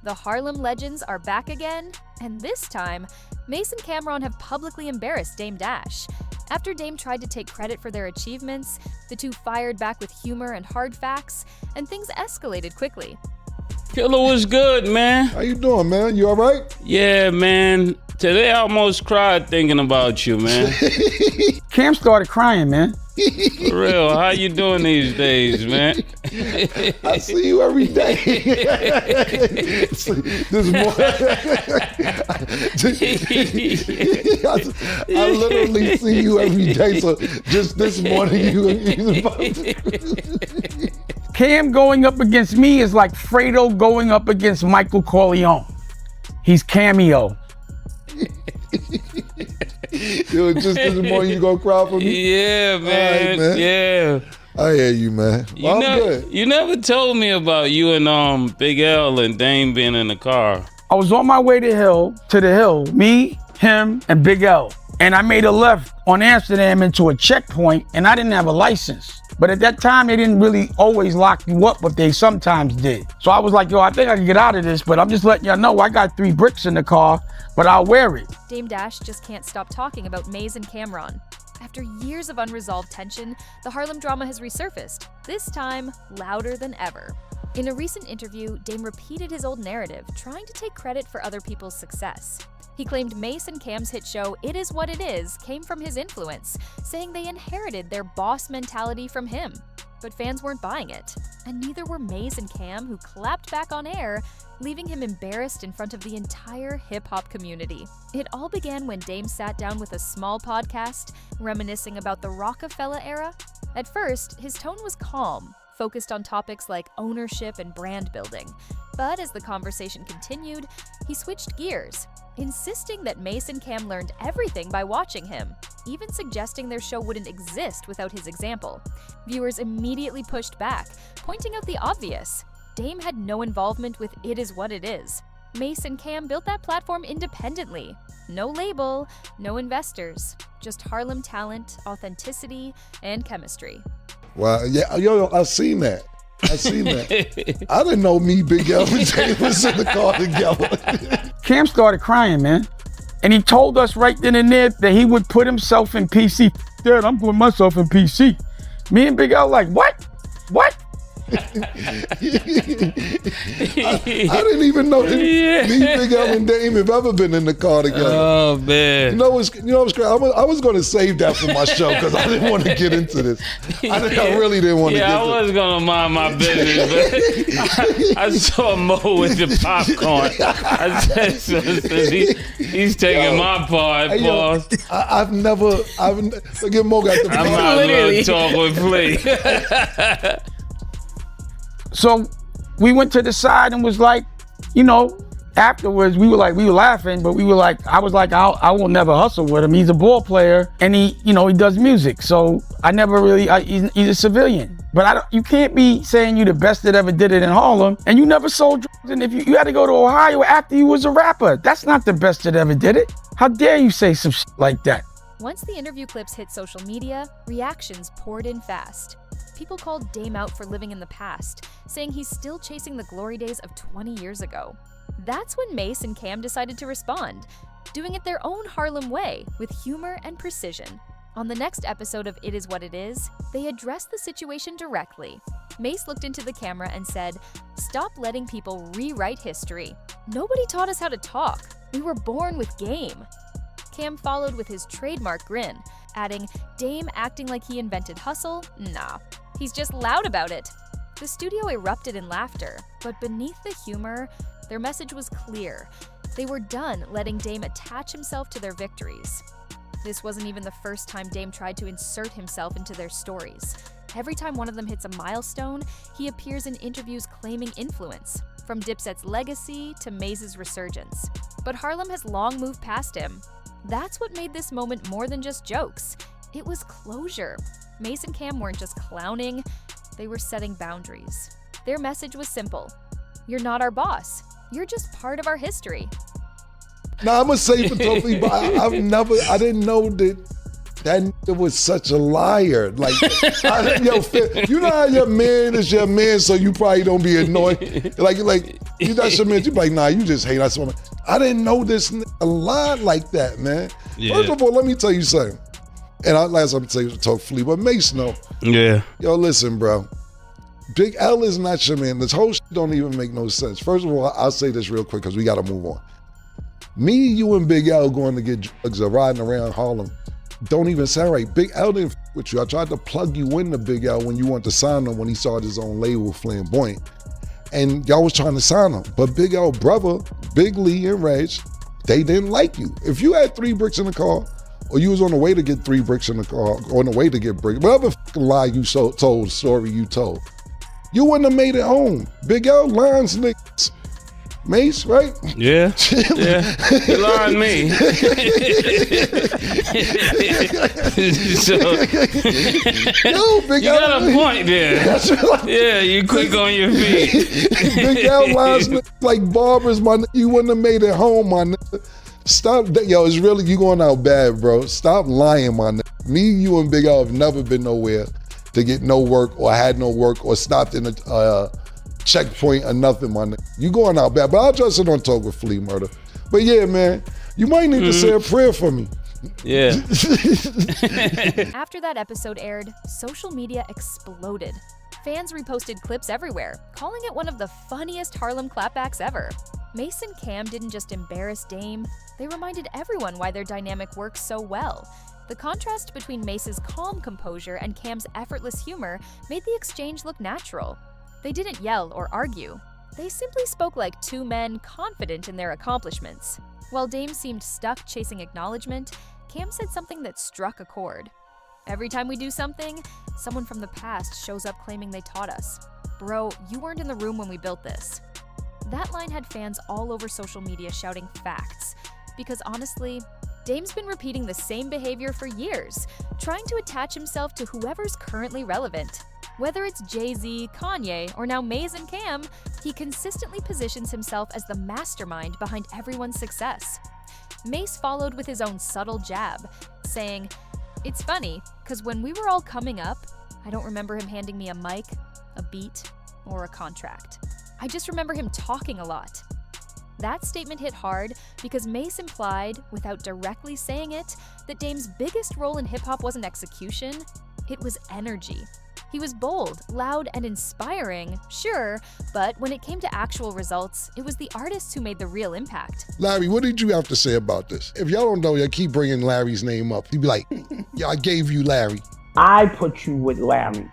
The Harlem legends are back again, and this time, Mase and Cam'ron have publicly embarrassed Dame Dash. After Dame tried to take credit for their achievements, the two fired back with humor and hard facts, and things escalated quickly. Killer, what's good, man? How you doing, man? You all right? Yeah, man. Today I almost cried thinking about you, man. Cam started crying, man. For real, how you doing these days, man? I see you every day. This morning, I literally see you every day. So just this morning, you about to... Cam going up against me is like Fredo going up against Michael Corleone. He's Cameo. Yo, just this morning you gonna cry for me? Yeah, man. Right, man. Yeah. I hear you, man. Well, I'm good. You never told me about you and Big L and Dame being in the car. I was on my way to the hill, me, him, and Big L. And I made a left on Amsterdam into a checkpoint, and I didn't have a license. But at that time, they didn't really always lock you up, but they sometimes did. So I was like, yo, I think I can get out of this, but I'm just letting y'all know I got 3 bricks in the car, but I'll wear it. Dame Dash just can't stop talking about Mase and Cam'ron. After years of unresolved tension, the Harlem drama has resurfaced, this time louder than ever. In a recent interview, Dame repeated his old narrative, trying to take credit for other people's success. He claimed Mase and Cam's hit show It Is What It Is came from his influence, saying they inherited their boss mentality from him. But fans weren't buying it, and neither were Mase and Cam, who clapped back on air, leaving him embarrassed in front of the entire hip-hop community. It all began when Dame sat down with a small podcast, reminiscing about the Rockefeller era. At first, his tone was calm, focused on topics like ownership and brand building. But as the conversation continued, he switched gears, insisting that Mase and Cam learned everything by watching him, even suggesting their show wouldn't exist without his example. Viewers immediately pushed back, pointing out the obvious. Dame had no involvement with It Is What It Is. Mase and Cam built that platform independently. No label, no investors, just Harlem talent, authenticity, and chemistry. Wow, yeah, yo, I seen that. I didn't know me, Big L, and Dame was in the car together. Cam started crying, man. And he told us right then and there that he would put himself in PC. Dad, I'm putting myself in PC. Me and Big L like, what? What? I didn't even know that me, Big L, and Dame have ever been in the car together. Oh, man. You know what's crazy? I was going to save that for my show because I didn't want to get into this. I really didn't want to get into it. Yeah, I was going to mind my business, but I saw Mo with the popcorn. I said, so he's taking my part, hey, boss. I've never, look at Mo got the I'm not going to talk with Flea. So we went to the side and was like, you know, afterwards we were laughing, but we were like, I was like, I will never hustle with him. He's a ball player and he does music. So I never really, he's a civilian. But you can't be saying you the best that ever did it in Harlem and you never sold drugs. And if you had to go to Ohio after you was a rapper, that's not the best that ever did it. How dare you say some shit like that? Once the interview clips hit social media, reactions poured in fast. People called Dame out for living in the past, saying he's still chasing the glory days of 20 years ago. That's when Mase and Cam decided to respond, doing it their own Harlem way, with humor and precision. On the next episode of It Is What It Is, they addressed the situation directly. Mase looked into the camera and said, "Stop letting people rewrite history. Nobody taught us how to talk. We were born with game." Cam followed with his trademark grin, adding, "Dame acting like he invented hustle? Nah. He's just loud about it." The studio erupted in laughter, but beneath the humor, their message was clear. They were done letting Dame attach himself to their victories. This wasn't even the first time Dame tried to insert himself into their stories. Every time one of them hits a milestone, he appears in interviews claiming influence, from Dipset's legacy to Maze's resurgence. But Harlem has long moved past him. That's what made this moment more than just jokes. It was closure. Mase and Cam weren't just clowning, they were setting boundaries. Their message was simple. You're not our boss. You're just part of our history. Now, I'm going to say for totally, but I didn't know that was such a liar. Like, you know how your man is your man, so you probably don't be annoyed. Like You that's your man. You be like, nah, you just hate us. I didn't know this a lot like that, man. Yeah. First of all, let me tell you something. And last time I tell you to talk Flea, but Mace, no. Yeah. Yo, listen, bro. Big L is not your man. This whole shit don't even make no sense. First of all, I'll say this real quick because we got to move on. Me, you, and Big L going to get drugs or riding around Harlem don't even sound right. Big L didn't f with you. I tried to plug you into Big L when you wanted to sign him when he started his own label, Flamboyant. And y'all was trying to sign him. But Big L brother, Big Lee and Reg, they didn't like you. If you had 3 bricks in the car, or you was on the way to get 3 bricks in the car, or on the way to get bricks, whatever fucking lie you told, story you told, you wouldn't have made it home. Big L lines niggas. Mace, right? Yeah. Yeah. You lied me. So, Yo, Big you L. got a point there. That's right. Yeah, you quick on your feet. Big L lines niggas like barbers, my nigga. You wouldn't have made it home, my nigga. Stop that. Yo, it's really, you going out bad, bro. Stop lying, my nigga. Me, you, and Big L have never been nowhere to get no work or had no work or stopped in a checkpoint or nothing, my nigga. You going out bad, but I'll just sit on talk with Flea Murder. But yeah, man, you might need to say a prayer for me. Yeah. After that episode aired, social media exploded. Fans reposted clips everywhere, calling it one of the funniest Harlem clapbacks ever. Mace and Cam didn't just embarrass Dame, they reminded everyone why their dynamic works so well. The contrast between Mace's calm composure and Cam's effortless humor made the exchange look natural. They didn't yell or argue. They simply spoke like 2 men confident in their accomplishments. While Dame seemed stuck chasing acknowledgement, Cam said something that struck a chord. Every time we do something, someone from the past shows up claiming they taught us. Bro, you weren't in the room when we built this. That line had fans all over social media shouting facts. Because honestly, Dame's been repeating the same behavior for years, trying to attach himself to whoever's currently relevant. Whether it's Jay-Z, Kanye, or now Maze and Cam, he consistently positions himself as the mastermind behind everyone's success. Mace followed with his own subtle jab, saying, "It's funny, because when we were all coming up, I don't remember him handing me a mic, a beat, or a contract. I just remember him talking a lot." That statement hit hard because Mace implied, without directly saying it, that Dame's biggest role in hip-hop wasn't execution, it was energy. He was bold, loud, and inspiring, sure, but when it came to actual results, it was the artists who made the real impact. Larry, what did you have to say about this? If y'all don't know, y'all keep bringing Larry's name up. He'd be like, yeah, I gave you Larry. I put you with Larry.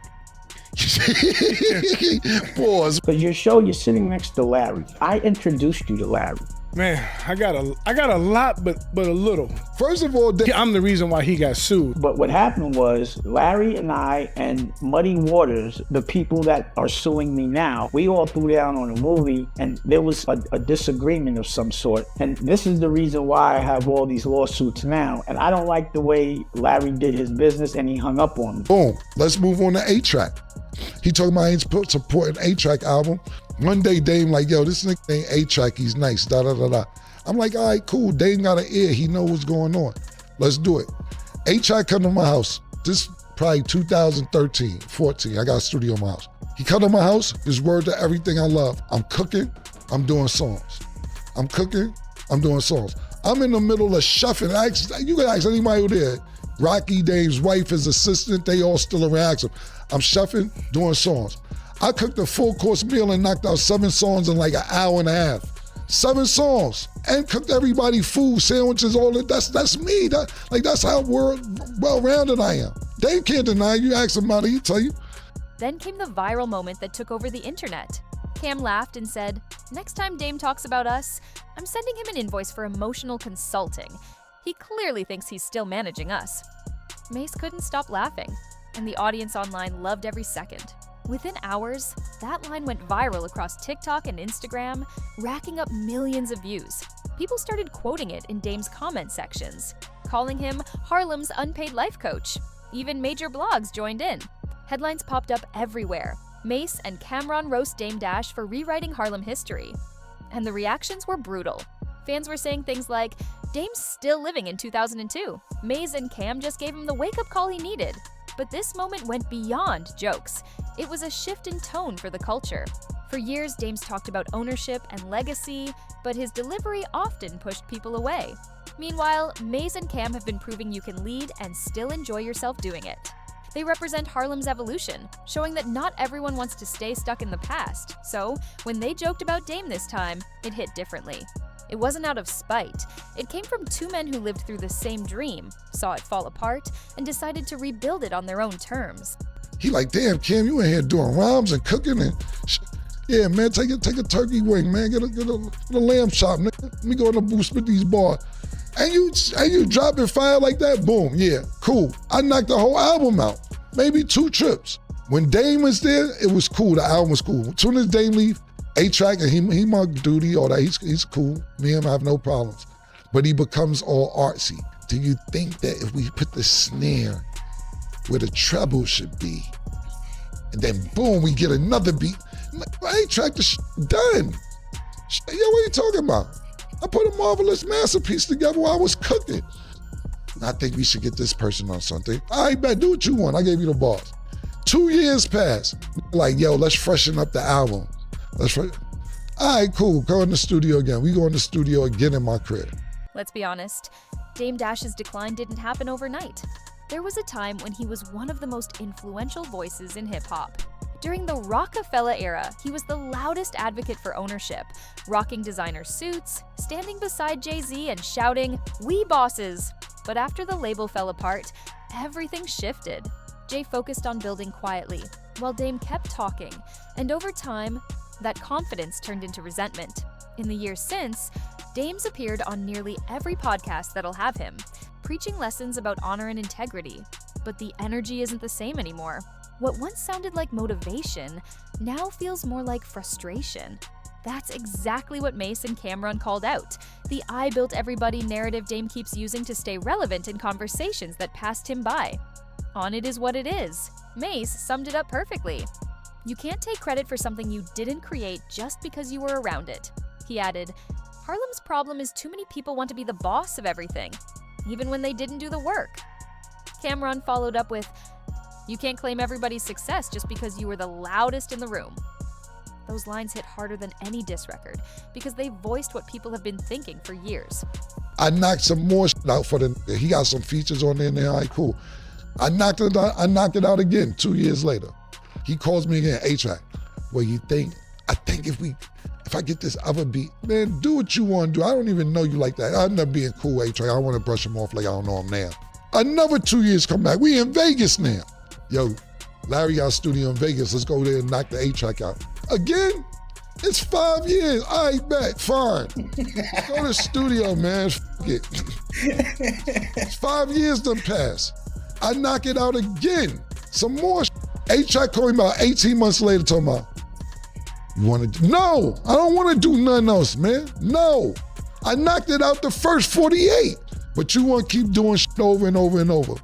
Pause. Because your show, you're sitting next to Larry. I introduced you to Larry. Man, I got a lot, but a little. First of all, I'm the reason why he got sued. But what happened was Larry and I and Muddy Waters, the people that are suing me now, we all threw down on a movie and there was a disagreement of some sort. And this is the reason why I have all these lawsuits now. And I don't like the way Larry did his business and he hung up on me. boom, let's move on to A-Track. He talking about he ain't supporting A-Track album. One day Dame like, yo, this nigga ain't A-Track, he's nice, da-da-da-da. I'm like, all right, cool, Dame got an ear, he know what's going on. Let's do it. A-Track come to my house. This probably 2013, 14, I got a studio in my house. He come to my house, his word to everything I love. I'm cooking, I'm doing songs. I'm cooking, I'm doing songs. I'm in the middle of shuffling. You can ask anybody who there. Rocky, Dame's wife, his assistant, they all still around. Ask him. I'm shuffling, doing songs. I cooked a full course meal and knocked out 7 songs in like an hour and a half. 7 songs. And cooked everybody food, sandwiches, all that. That's me. That's how well-rounded I am. Dave can't deny you. Ask him about it, he'll tell you. Then came the viral moment that took over the internet. Cam laughed and said, "Next time Dame talks about us, I'm sending him an invoice for emotional consulting. He clearly thinks he's still managing us." Mace couldn't stop laughing, and the audience online loved every second. Within hours, that line went viral across TikTok and Instagram, racking up millions of views. People started quoting it in Dame's comment sections, calling him Harlem's unpaid life coach. Even major blogs joined in. Headlines popped up everywhere. Mace and Cameron roast Dame Dash for rewriting Harlem history. And the reactions were brutal. Fans were saying things like, "Dame's still living in 2002. Maze and Cam just gave him the wake-up call he needed." But this moment went beyond jokes. It was a shift in tone for the culture. For years, Dame's talked about ownership and legacy, but his delivery often pushed people away. Meanwhile, Mace and Cam have been proving you can lead and still enjoy yourself doing it. They represent Harlem's evolution, showing that not everyone wants to stay stuck in the past. So, when they joked about Dame this time, it hit differently. It wasn't out of spite. It came from two men who lived through the same dream, saw it fall apart, and decided to rebuild it on their own terms. He like, damn, Cam, you in here doing rhymes and cooking and yeah, man, take a turkey wing, man. Get a lamb chop, nigga. Let me go in the booth, spit these bars. And you dropping fire like that? Boom, yeah, cool. I knocked the whole album out. Maybe 2 trips. When Dame was there, it was cool. The album was cool. As soon as Dame leave, A-Track, and he marked duty, all that. He's cool. Me and him have no problems. But he becomes all artsy. Do you think that if we put the snare where the treble should be, and then boom, we get another beat? A-Track, the done. Yo, what are you talking about? I put a marvelous masterpiece together while I was cooking. I think we should get this person on something. All right, bet, do what you want. I gave you the bars. 2 years passed. Like, yo, let's freshen up the album. All right, cool, go in the studio again. We go in the studio again in my crib. Let's be honest, Dame Dash's decline didn't happen overnight. There was a time when he was one of the most influential voices in hip-hop. During the Rockefeller era, he was the loudest advocate for ownership, rocking designer suits, standing beside Jay-Z and shouting, "We bosses!" But after the label fell apart, everything shifted. Jay focused on building quietly, while Dame kept talking, and over time, that confidence turned into resentment. In the years since, Dame's appeared on nearly every podcast that'll have him, preaching lessons about honor and integrity. But the energy isn't the same anymore. What once sounded like motivation now feels more like frustration. That's exactly what Mace and Cameron called out. The "I built everybody" narrative Dame keeps using to stay relevant in conversations that passed him by. On it is what it is. Mace summed it up perfectly. You can't take credit for something you didn't create just because you were around it. He added, Harlem's problem is too many people want to be the boss of everything, even when they didn't do the work. Cameron followed up with, you can't claim everybody's success just because you were the loudest in the room. Those lines hit harder than any diss record because they voiced what people have been thinking for years. I knocked some more shit out for the, he got some features on there and all right, cool. I knocked it out again 2 years later. He calls me again, A-Track. Well, I think if I get this other beat, man, do what you want to do. I don't even know you like that. I'm not being cool, A-Track. I want to brush him off like I don't know him now. Another 2 years come back. We in Vegas now. Yo, Larry got a studio in Vegas. Let's go there and knock the A-Track out. Again? It's 5 years. All right, bet. Fine. Let's go to the studio, man. F it. It's 5 years done passed. I knock it out again. Some more A-Track called me about 18 months later talking about, you want to, no, I don't want to do nothing else, man. No. I knocked it out the first 48, but you want to keep doing shit over and over and over.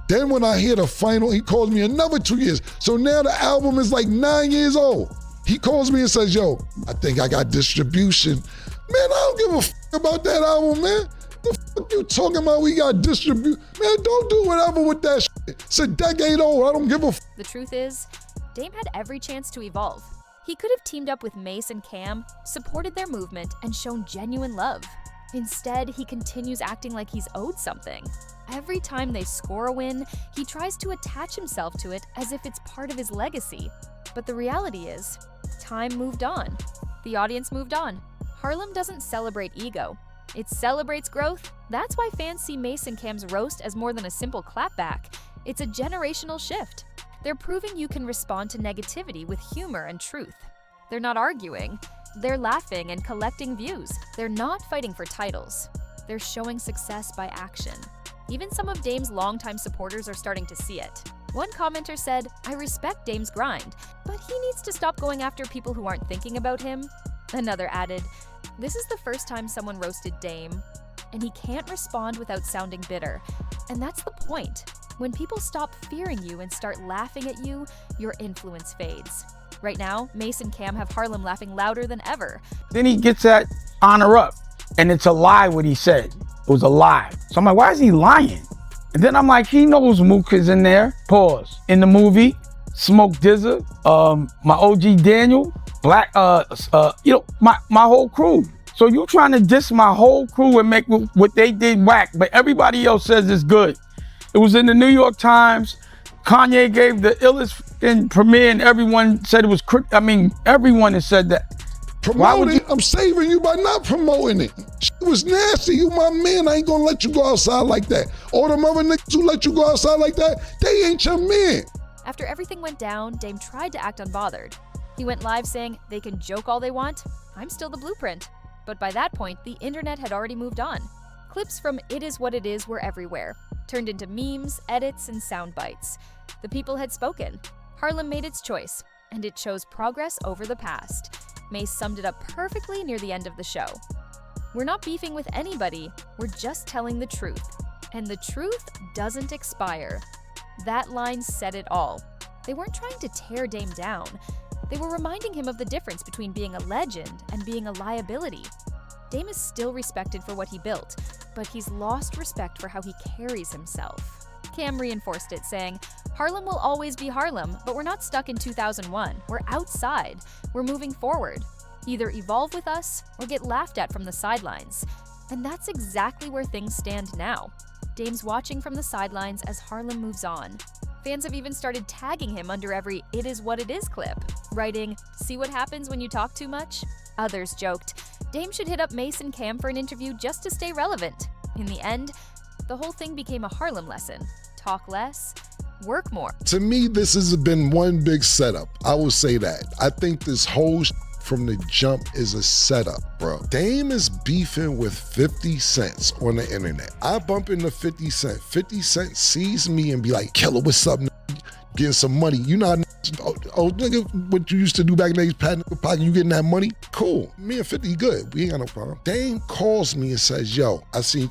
Then when I hear the final, he calls me another 2 years. So now the album is like 9 years old. He calls me and says, yo, I think I got distribution. Man, I don't give a f about that album, man. The fuck you talking about we got distribution? Man, don't do whatever with that shit. It's a decade old, I don't give a f. The truth is, Dame had every chance to evolve. He could have teamed up with Mace and Cam, supported their movement, and shown genuine love. Instead, he continues acting like he's owed something. Every time they score a win, he tries to attach himself to it as if it's part of his legacy. But the reality is, time moved on. The audience moved on. Harlem doesn't celebrate ego. It celebrates growth. That's why fans see Mace and Cam's roast as more than a simple clapback. It's a generational shift. They're proving you can respond to negativity with humor and truth. They're not arguing. They're laughing and collecting views. They're not fighting for titles. They're showing success by action. Even some of Dame's longtime supporters are starting to see it. One commenter said, I respect Dame's grind, but he needs to stop going after people who aren't thinking about him. Another added, this is the first time someone roasted Dame, and he can't respond without sounding bitter. And that's the point. When people stop fearing you and start laughing at you, your influence fades. Right now, Mace and Cam have Harlem laughing louder than ever. Then he gets that honor up, and it's a lie what he said. It was a lie. So I'm like, why is he lying? And then I'm like, he knows Mook is in there. Pause. In the movie, Smoke Dizza, my OG Daniel, black, my whole crew. So you trying to diss my whole crew and make what they did whack, but everybody else says it's good. It was in the New York Times. Kanye gave the illest premiere and everyone said it was, everyone has said that. Promote it. I'm saving you by not promoting it. Shit was nasty. You my man. I ain't gonna let you go outside like that. All them other niggas who let you go outside like that, they ain't your man. After everything went down, Dame tried to act unbothered. He went live saying, "They can joke all they want. I'm still the blueprint." But by that point, the internet had already moved on. Clips from It Is What It Is were everywhere, turned into memes, edits, and sound bites. The people had spoken. Harlem made its choice, and it chose progress over the past. Mace summed it up perfectly near the end of the show. "We're not beefing with anybody, we're just telling the truth. And the truth doesn't expire." That line said it all. They weren't trying to tear Dame down. They were reminding him of the difference between being a legend and being a liability. Dame is still respected for what he built, but he's lost respect for how he carries himself. Cam reinforced it, saying, "Harlem will always be Harlem, but we're not stuck in 2001. We're outside. We're moving forward. Either evolve with us or get laughed at from the sidelines." And that's exactly where things stand now. Dame's watching from the sidelines as Harlem moves on. Fans have even started tagging him under every "It Is What It Is" clip, writing, "See what happens when you talk too much?" Others joked, Dame should hit up Mace and Cam for an interview just to stay relevant. In the end, the whole thing became a Harlem lesson. Talk less, work more. To me, this has been one big setup. I will say that. I think this whole from the jump is a setup, bro. Dame is beefing with 50 Cent on the internet. I bump into 50 Cent. 50 Cent sees me and be like, "Killer, what's up, getting some money? You know, oh, nigga, what you used to do back in the days, pat nigga pocket, you getting that money? Cool. Me and 50 good. We ain't got no problem." Dame calls me and says, "Yo, I seen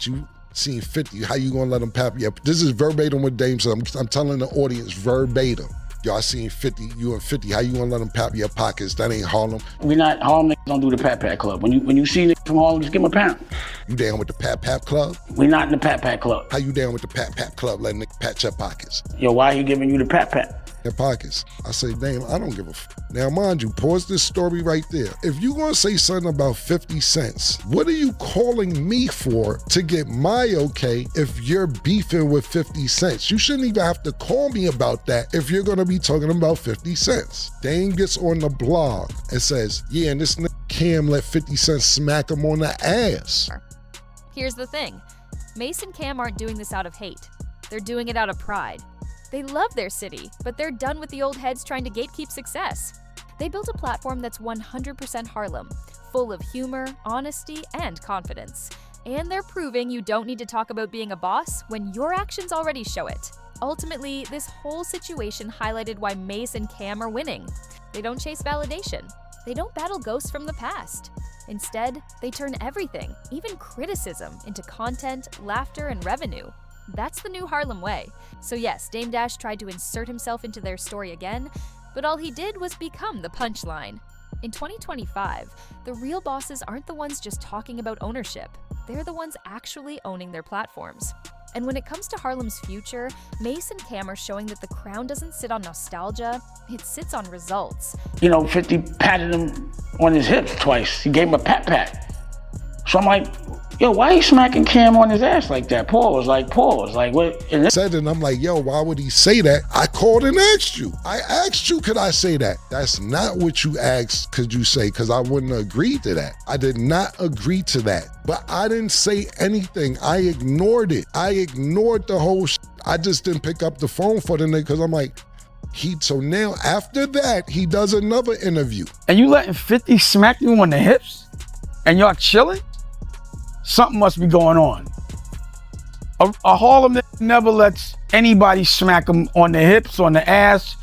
50. How you gonna let him pap you up?" This is verbatim what Dame said. I'm telling the audience verbatim. "Yo, I seen 50, you and 50. How you gonna let them pap your pockets? That ain't Harlem." Harlem niggas don't do the Pat Pat Club. When you see niggas from Harlem, just give them a pound. You down with the Pat Pat Club? We not in the Pat Pat Club. How you down with the Pat Pat Club, letting niggas pat your pockets? Yo, why he giving you the Pat Pat? Their pockets. I say, "Damn, I don't give a f." Now, mind you, pause this story right there. If you gonna say something about 50 cents, what are you calling me for to get my okay if you're beefing with 50 cents? You shouldn't even have to call me about that if you're gonna be talking about 50 cents. Dame gets on the blog and says, "Yeah, and this nigga Cam let 50 cents smack him on the ass." Here's the thing. Mace and Cam aren't doing this out of hate. They're doing it out of pride. They love their city, but they're done with the old heads trying to gatekeep success. They built a platform that's 100% Harlem, full of humor, honesty, and confidence. And they're proving you don't need to talk about being a boss when your actions already show it. Ultimately, this whole situation highlighted why Mace and Cam are winning. They don't chase validation. They don't battle ghosts from the past. Instead, they turn everything, even criticism, into content, laughter, and revenue. That's the new Harlem way. So yes, Dame Dash tried to insert himself into their story again, but all he did was become the punchline. In 2025, the real bosses aren't the ones just talking about ownership. They're the ones actually owning their platforms. And when it comes to Harlem's future, Mace and Cam are showing that the crown doesn't sit on nostalgia, it sits on results. 50 patted him on his hips twice. He gave him a pat. So I'm like, yo, why he smacking Cam on his ass like that? Pause, what? And Said it, and I'm like, yo, why would he say that? I called and asked you. I asked you, could I say that? That's not what you asked, could you say, because I wouldn't agree to that. I did not agree to that. But I didn't say anything. I ignored it. I ignored the whole I just didn't pick up the phone for the nigga, because I'm like, so now after that, he does another interview. And you letting 50 smack you on the hips? And y'all chilling? Something must be going on. A Harlem never lets anybody smack him on the hips, on the ass.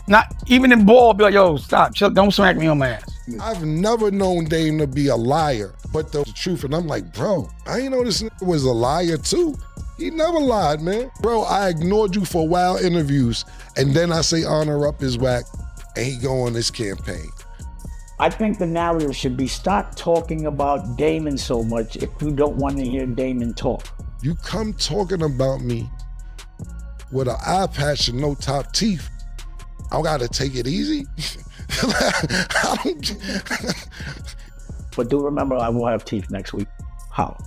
Not even in ball, be like, yo, stop, chill, don't smack me on my ass. I've never known Dame to be a liar, but the truth, and I'm like, bro, I ain't know this nigga was a liar too. He never lied, man. Bro, I ignored you for wild interviews, and then I say honor up his whack, and he go on this campaign. I think the narrative should be stop talking about Damon so much if you don't want to hear Damon talk. You come talking about me with an eye patch and no top teeth, I gotta take it easy? I don't, But do remember, I will have teeth next week. How?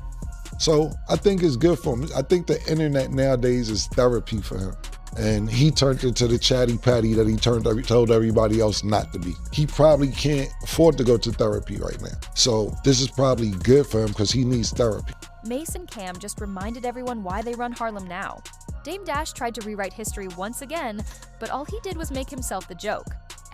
so I think it's good for him. I think the internet nowadays is therapy for him. And he turned into the chatty patty that he told everybody else not to be. He probably can't afford to go to therapy right now. So this is probably good for him because he needs therapy. Mace and Cam just reminded everyone why they run Harlem now. Dame Dash tried to rewrite history once again, but all he did was make himself the joke.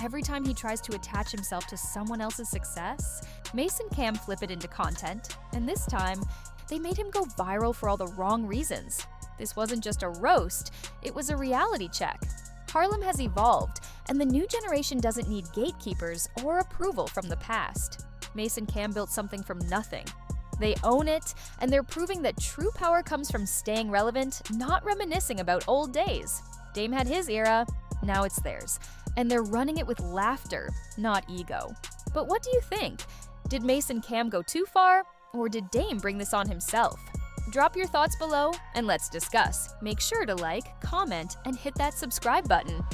Every time he tries to attach himself to someone else's success, Mace and Cam flip it into content, and this time, they made him go viral for all the wrong reasons. This wasn't just a roast, it was a reality check. Harlem has evolved, and the new generation doesn't need gatekeepers or approval from the past. Mace and Cam built something from nothing. They own it, and they're proving that true power comes from staying relevant, not reminiscing about old days. Dame had his era, now it's theirs. And they're running it with laughter, not ego. But what do you think? Did Mace and Cam go too far? Or did Dame bring this on himself? Drop your thoughts below and let's discuss. Make sure to like, comment, and hit that subscribe button.